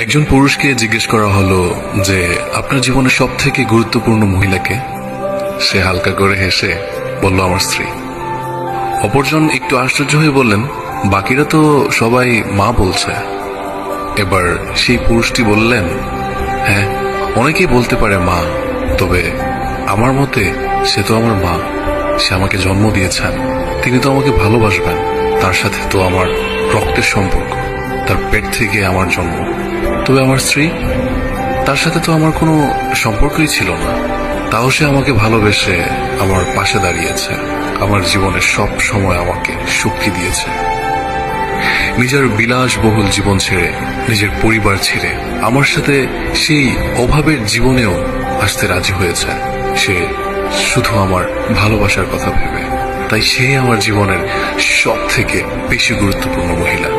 একজন পুরুষকে জিজ্ঞেস করা হলো যে আপনার জীবনে সব থেকে গুরুত্বপূর্ণ মহিলাকে। সে হালকা করে হেসে বলল আমার স্ত্রী। অপরজন একটু আশ্চর্য হয়ে বললেন বাকিরা তো সবাই মা বলছে। এবার সেই পুরুষটি বললেন হ্যাঁ, অনেকেই বলতে পারে মা, তবে আমার মতে সে তো আমার মা। সে আমাকে জন্ম দিয়েছেন, তিনি তো আমাকে ভালোবাসবেন, তার সাথে তো আমার রক্তের সম্পর্ক, তার পেট থেকে আমার জন্ম। তবে আমার স্ত্রী, তার সাথে তো আমার কোনো সম্পর্কই ছিল না, তাও সে আমাকে ভালোবেসে আমার পাশে দাঁড়িয়েছে, আমার জীবনের সব সময় আমাকে শক্তি দিয়েছে। নিজের বিলাসবহুল জীবন ছেড়ে, নিজের পরিবার ছেড়ে আমার সাথে সেই অভাবের জীবনেও আসতে রাজি হয়েছে। সে শুধু আমার ভালোবাসার কথা ভেবে। তাই সে আমার জীবনের সব থেকে বেশি গুরুত্বপূর্ণ মহিলা।